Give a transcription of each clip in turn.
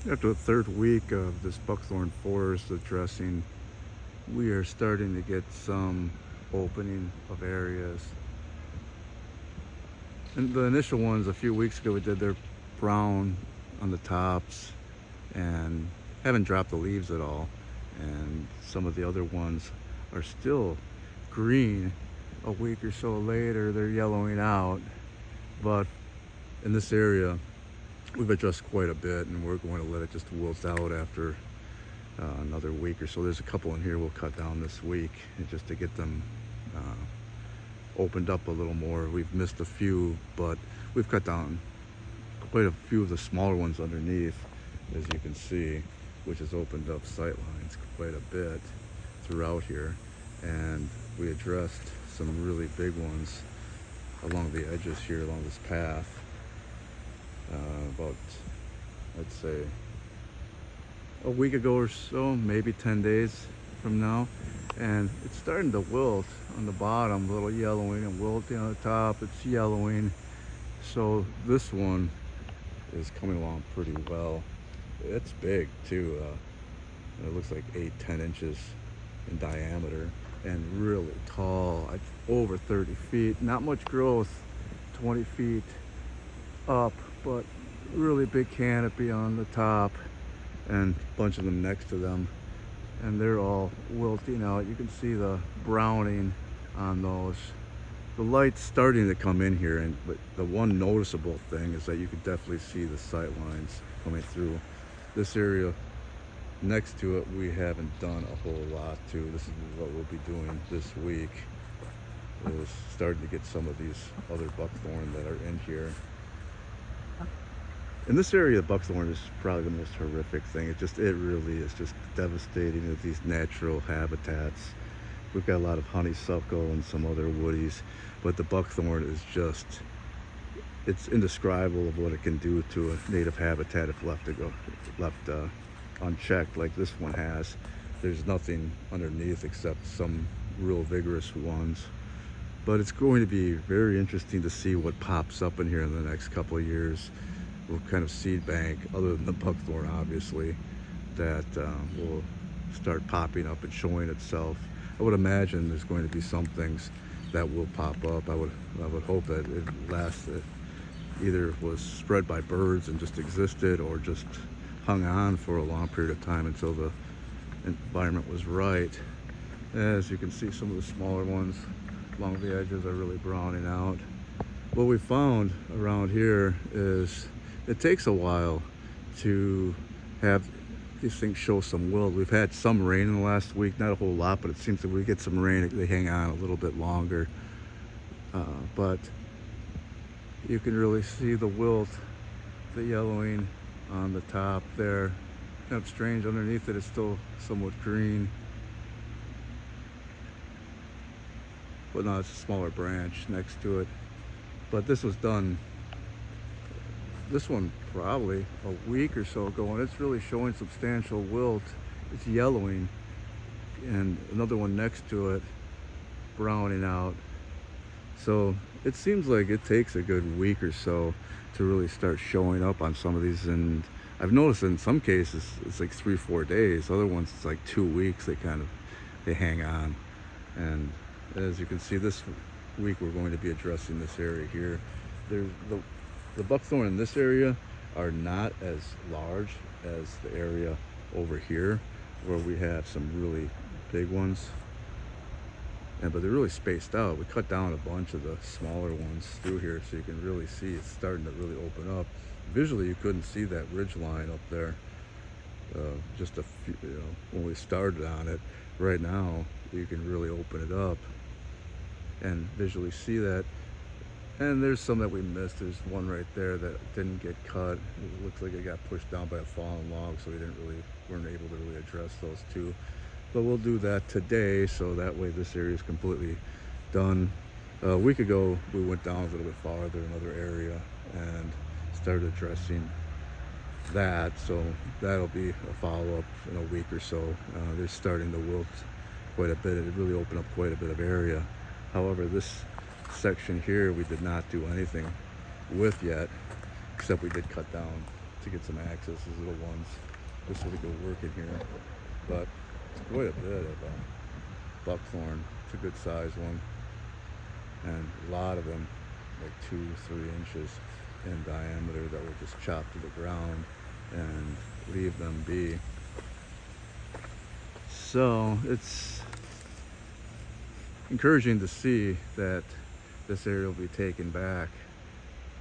After the third week of this buckthorn forest addressing, we are starting to get some opening of areas. And the initial ones a few weeks ago, we did their brown on the tops and haven't dropped the leaves at all. And some of the other ones are still green. A week or so later, they're yellowing out. But in this area, we've addressed quite a bit, and we're going to let it just wilt out after another week or so. There's a couple in here we'll cut down this week, and just to get them opened up a little more. We've missed a few, but we've cut down quite a few of the smaller ones underneath, as you can see, which has opened up sight lines quite a bit throughout here. And we addressed some really big ones along the edges here, along this path. About, I'd say, a week ago or so, maybe 10 days from now. And it's starting to wilt on the bottom, a little yellowing, and wilting on the top, it's yellowing. So this one is coming along pretty well. It's big too. It looks like 8-10 inches in diameter and really tall, over 30 feet. Not much growth, 20 feet up, but really big canopy on the top and a bunch of them next to them, and they're all wilting out. You can see the browning on those. The light's starting to come in here, but the one noticeable thing is that you can definitely see the sight lines coming through. This area next to it we haven't done a whole lot to. This is what we'll be doing this week, is starting to get some of these other buckthorn that are in here. In this area, the buckthorn is probably the most horrific thing. It really is just devastating with these natural habitats. We've got a lot of honeysuckle and some other woodies, but the buckthorn is just, it's indescribable of what it can do to a native habitat if left unchecked like this one has. There's nothing underneath except some real vigorous ones. But it's going to be very interesting to see what pops up in here in the next couple of years. What kind of seed bank, other than the buckthorn obviously, that will start popping up and showing itself. I would imagine there's going to be some things that will pop up. I would hope that it either was spread by birds and just existed, or just hung on for a long period of time until the environment was right. As you can see, some of the smaller ones along the edges are really browning out. What we found around here is it takes a while to have these things show some wilt. We've had some rain in the last week, not a whole lot, but it seems that we get some rain, they hang on a little bit longer. But you can really see the wilt, the yellowing on the top there. Kind of strange, underneath it it's still somewhat green. But no, it's a smaller branch next to it. But this was done, this one probably a week or so ago, and it's really showing substantial wilt. It's yellowing, and another one next to it browning out. So it seems like it takes a good week or so to really start showing up on some of these, and I've noticed in some cases it's like 3-4 days. Other ones it's like 2 weeks. They hang on. And as you can see, this week we're going to be addressing this area here. There's the buckthorn in this area are not as large as the area over here, where we have some really big ones, but they're really spaced out. We cut down a bunch of the smaller ones through here, so you can really see it's starting to really open up. Visually you couldn't see that ridge line up there just a few, when we started on it. Right now you can really open it up and visually see that. And there's some that we missed. There's one right there that didn't get cut. It looks like it got pushed down by a fallen log, so we weren't able to really address those two. But we'll do that today, so that way this area is completely done. A week ago we went down a little bit farther, another area, and started addressing that. So that'll be a follow-up in a week or so. They're starting to wilt quite a bit. It really opened up quite a bit of area. However, this section here we did not do anything with yet, except we did cut down to get some access, these little ones, just so we could work in here. But it's quite a bit of buckthorn. It's a good sized one, and a lot of them, like 2-3 inches in diameter, that will just chop to the ground and leave them be. So it's encouraging to see that this area will be taken back.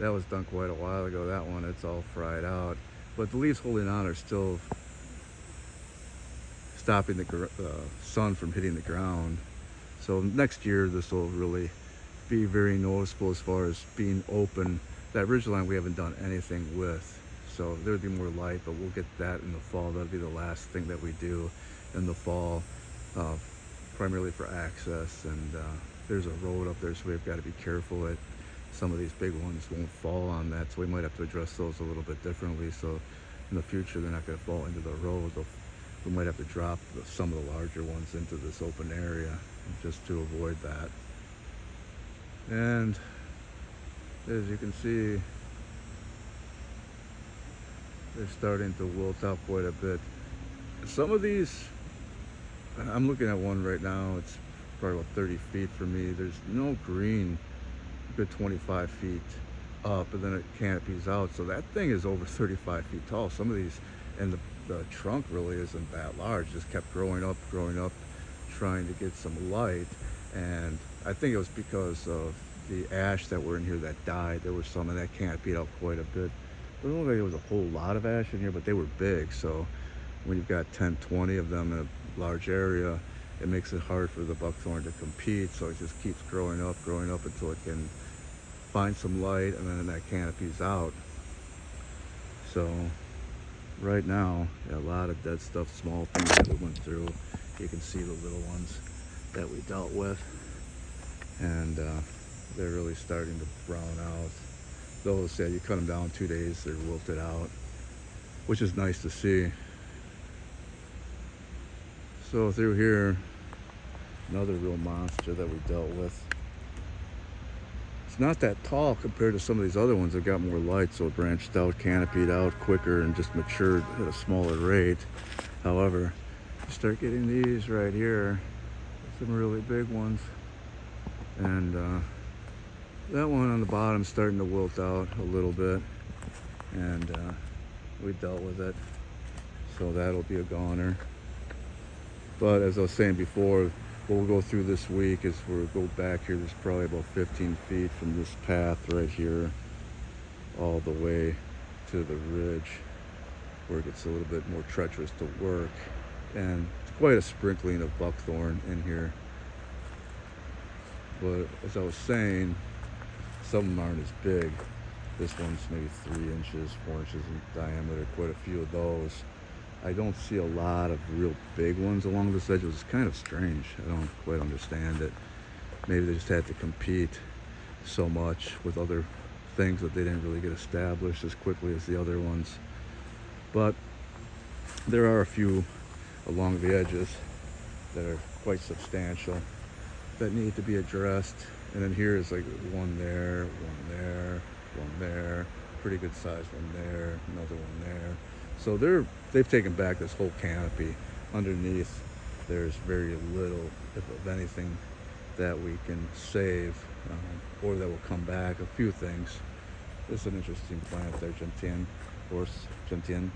That was done quite a while ago. That one, it's all fried out, but the leaves holding on are still stopping the sun from hitting the ground. So next year this will really be very noticeable as far as being open. That ridgeline we haven't done anything with, so there'll be more light, but we'll get that in the fall. That'll be the last thing that we do in the fall, primarily for access. And there's a road up there, so we've got to be careful that some of these big ones won't fall on that, so we might have to address those a little bit differently, so in the future they're not going to fall into the road. We might have to drop some of the larger ones into this open area just to avoid that. And as you can see, they're starting to wilt out quite a bit. Some of these, I'm looking at one right now, it's probably about 30 feet from me. There's no green, a good 25 feet up, and then it canopies out. So that thing is over 35 feet tall. Some of these, and the trunk really isn't that large, just kept growing up, trying to get some light. And I think it was because of the ash that were in here that died. There was some, and that canopied out quite a bit. It doesn't look like there was a whole lot of ash in here, but they were big. So when you've got 10, 20 of them in a large area, it makes it hard for the buckthorn to compete. So it just keeps growing up until it can find some light, and then that canopies out. So right now, a lot of dead stuff, small things that we went through. You can see the little ones that we dealt with, and they're really starting to brown out. Those, yeah, you cut them down 2 days, they're wilted out, which is nice to see. So through here, another real monster that we dealt with. It's not that tall compared to some of these other ones that got more light, so it branched out, canopied out quicker, and just matured at a smaller rate. However, you start getting these right here, some really big ones, and that one on the bottom starting to wilt out a little bit, and we dealt with it, so that'll be a goner. But as I was saying before, what we'll go through this week is we'll go back here. There's probably about 15 feet from this path right here all the way to the ridge, where it gets a little bit more treacherous to work, and it's quite a sprinkling of buckthorn in here. But as I was saying, some of them aren't as big. This one's maybe 3 inches, 4 inches in diameter, quite a few of those. I don't see a lot of real big ones along this edge, which is kind of strange. I don't quite understand it. Maybe they just had to compete so much with other things that they didn't really get established as quickly as the other ones. But there are a few along the edges that are quite substantial that need to be addressed. And then here is like one there, one there, one there, pretty good size one there, another one there. So they've taken back this whole canopy. Underneath, there's very little, if of anything, that we can save, or that will come back. A few things. This is an interesting plant there, gentian, horse gentian.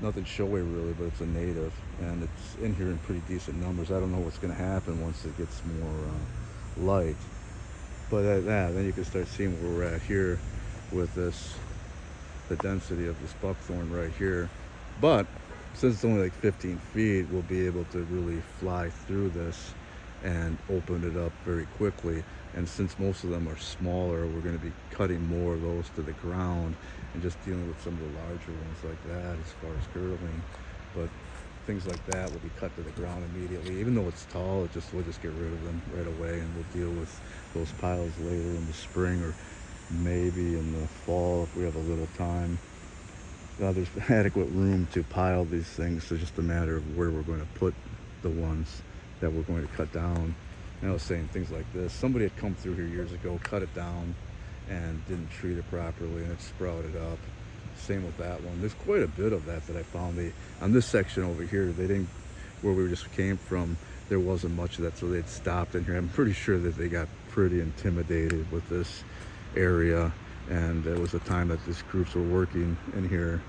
Nothing showy really, but it's a native, and it's in here in pretty decent numbers. I don't know what's going to happen once it gets more light. But at that, then you can start seeing where we're at here with this, the density of this buckthorn right here. But since it's only like 15 feet, we'll be able to really fly through this and open it up very quickly. And since most of them are smaller, we're going to be cutting more of those to the ground and just dealing with some of the larger ones like that as far as girdling. But things like that will be cut to the ground immediately. Even though it's tall, we'll just get rid of them right away, and we'll deal with those piles later in the spring, or maybe in the fall if we have a little time. There's adequate room to pile these things, so it's just a matter of where we're going to put the ones that we're going to cut down. And I was saying things like this. Somebody had come through here years ago, cut it down, and didn't treat it properly, and it sprouted up. Same with that one. There's quite a bit of that I found. On this section over here, they didn't, where we just came from, there wasn't much of that, so they'd stopped in here. I'm pretty sure that they got pretty intimidated with this area, and it was a time that these groups were working in here,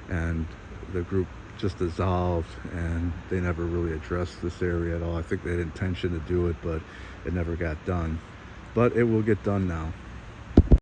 and the group just dissolved, and they never really addressed this area at all. I think they had intention to do it, but it never got done. But it will get done now.